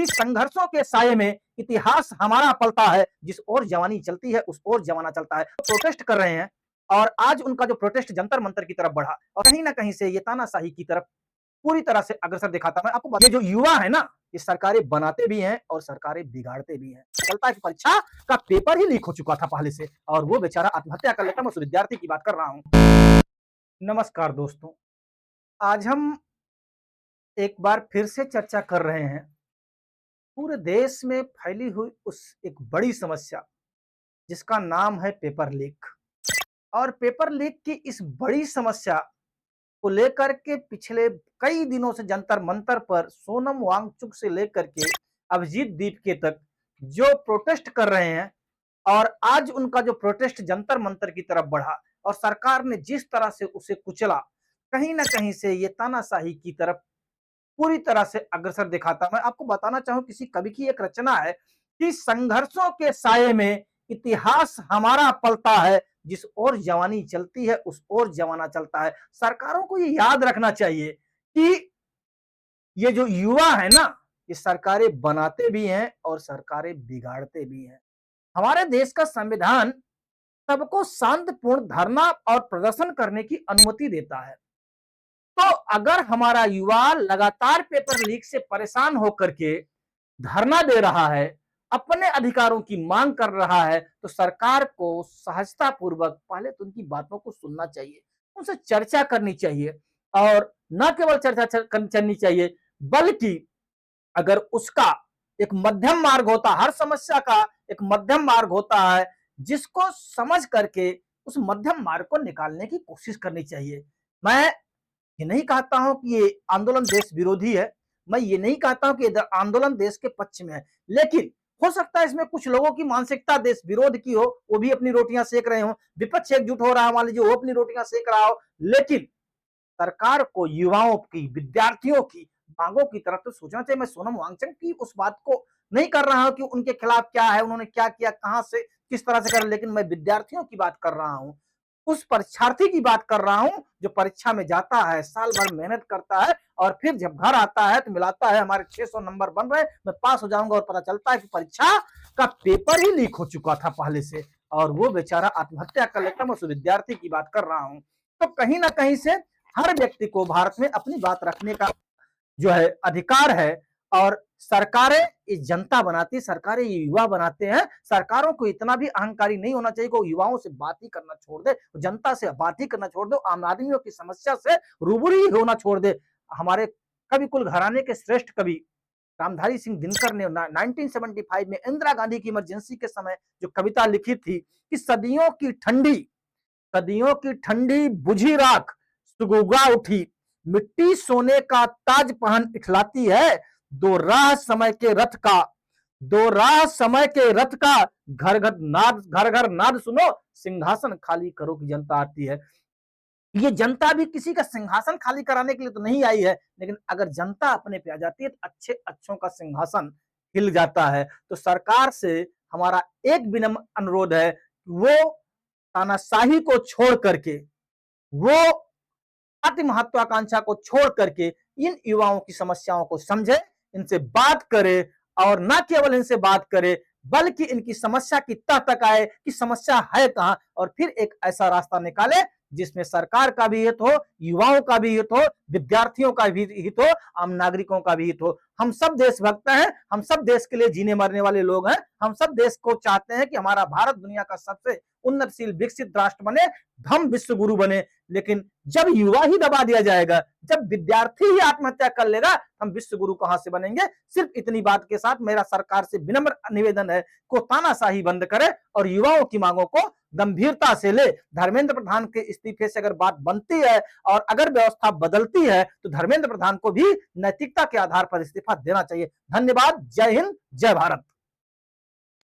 कि संघर्षों के साये में इतिहास हमारा पलता है, जिस ओर जवानी चलती है उस ओर जमाना चलता है। तो प्रोटेस्ट कर रहे हैं और आज उनका जो प्रोटेस्ट जंतर मंतर की तरफ बढ़ा और कहीं ना कहीं से ये तानाशाही की तरफ पूरी तरह से अग्रसर दिखाता। मैं आपको ये जो युवा है ना, ये सरकारें बनाते भी हैं और सरकारें बिगाड़ते भी हैं। चलता है कि परीक्षा का पेपर ही लीक हो चुका था पहले से और वो बेचारा आत्महत्या कर लेता। मैं उस विद्यार्थी की बात कर रहा हूं। नमस्कार दोस्तों, आज हम एक बार फिर से चर्चा कर रहे हैं पूरे देश में फैली हुई उस एक बड़ी समस्या जिसका नाम है पेपर लीक। और पेपर लीक की इस बड़ी समस्या को लेकर के पिछले कई दिनों से जंतर मंतर पर सोनम वांगचुक से लेकर के अभिजीत दीपके तक जो प्रोटेस्ट कर रहे हैं और आज उनका जो प्रोटेस्ट जंतर मंतर की तरफ बढ़ा और सरकार ने जिस तरह से उसे कुचला, कहीं ना कहीं से ये तानाशाही की तरफ पूरी तरह से अग्रसर दिखाता। मैं आपको बताना चाहूं, किसी कवि की एक रचना है कि संघर्षों के साये में इतिहास हमारा पलता है, जिस ओर जवानी चलती है उस ओर जमाना चलता है। सरकारों को ये याद रखना चाहिए कि ये जो युवा है ना, ये सरकारें बनाते भी हैं और सरकारें बिगाड़ते भी हैं। हमारे देश का संविधान सबको शांतिपूर्ण धरना और प्रदर्शन करने की अनुमति देता है। तो अगर हमारा युवा लगातार पेपर लीक से परेशान होकर के धरना दे रहा है, अपने अधिकारों की मांग कर रहा है, तो सरकार को सहजता पूर्वक पहले तो उनकी बातों को सुनना चाहिए, उनसे चर्चा करनी चाहिए और न केवल चर्चा करनी चाहिए, बल्कि अगर उसका एक मध्यम मार्ग होता, हर समस्या का एक मध्यम मार्ग होता है, जिसको समझ करके उस मध्यम मार्ग को निकालने की कोशिश करनी चाहिए। मैं ये नहीं कहता हूं कि ये आंदोलन देश विरोधी है, मैं ये नहीं कहता हूं कि आंदोलन देश के पक्ष में है, लेकिन हो सकता है इसमें कुछ लोगों की मानसिकता देश विरोध की हो, वो भी अपनी रोटियां सेक रहे हो, विपक्ष एकजुट हो रहा है, मान लीजिए वो अपनी रोटियां सेक रहा हो, लेकिन सरकार को युवाओं की, विद्यार्थियों की मांगों की तरफ तो सोचना चाहिए। मैं सोनम वांगचुक की उस बात को नहीं कर रहा हूं कि उनके खिलाफ क्या है, उन्होंने क्या किया, कहां से किस तरह से कर, लेकिन मैं विद्यार्थियों की बात कर रहा हूं, उस परीक्षार्थी की बात कर रहा हूं जो परीक्षा में जाता है, साल भर मेहनत करता है और फिर जब घर आता है तो मिलाता है हमारे 600 नंबर बन रहे, मैं पास हो जाऊंगा, और पता चलता है कि परीक्षा का पेपर ही लीक हो चुका था पहले से और वो बेचारा आत्महत्या कर लेता। मैं उस विद्यार्थी की बात कर रहा हूं। तो कहीं ना कहीं से हर व्यक्ति को भारत में अपनी बात रखने का जो है अधिकार है और सरकारें इस जनता बनाती है, सरकारें युवा बनाते हैं। सरकारों को इतना भी अहंकारी नहीं होना चाहिए कि युवाओं से बात ही करना छोड़ दे, जनता से बात ही करना छोड़ दे, आम आदमियों की समस्या से रूबरू ही होना छोड़ दे। हमारे कवि कुल घराने के श्रेष्ठ कवि रामधारी सिंह दिनकर ने 1975 में इंदिरा गांधी की इमरजेंसी के समय जो कविता लिखी थी कि सदियों की ठंडी बुझी राख सुगुगा उठी, मिट्टी सोने का ताज पहन इखलाती है, दो राह समय के रथ का घर घर नाद सुनो, सिंहासन खाली करो की जनता आती है। ये जनता भी किसी का सिंहासन खाली कराने के लिए तो नहीं आई है, लेकिन अगर जनता अपने पे आ जाती है तो अच्छे अच्छों का सिंहासन हिल जाता है। तो सरकार से हमारा एक विनम्र अनुरोध है, वो तानाशाही को छोड़ करके, वो अति महत्वाकांक्षा को छोड़ करके इन युवाओं की समस्याओं को समझे, इनसे बात करे और न केवल इनसे बात करे बल्कि इनकी समस्या की तह तक आए कि समस्या है कहां, और फिर एक ऐसा रास्ता निकाले जिसमें सरकार का भी हित हो, युवाओं का भी हित हो, विद्यार्थियों का भी हित हो, आम नागरिकों का भी हित हो। हम सब देशभक्त हैं, हम सब देश के लिए जीने मरने वाले लोग हैं, हम सब देश को चाहते हैं कि हमारा भारत दुनिया का सबसे उन्नतशील विकसित राष्ट्र बने, हम विश्व गुरु बने। लेकिन जब युवा ही दबा दिया जाएगा, जब विद्यार्थी ही आत्महत्या कर लेगा, हम विश्व गुरु कहां से बनेंगे। सिर्फ इतनी बात के साथ मेरा सरकार से विनम्र निवेदन है को तानाशाही बंद करे और युवाओं की मांगों को गंभीरता से ले। धर्मेंद्र प्रधान के इस्तीफे से अगर बात बनती है और अगर व्यवस्था बदलती है तो धर्मेंद्र प्रधान को भी नैतिकता के आधार पर इस्तीफा देना चाहिए। धन्यवाद। जय हिंद, जय भारत।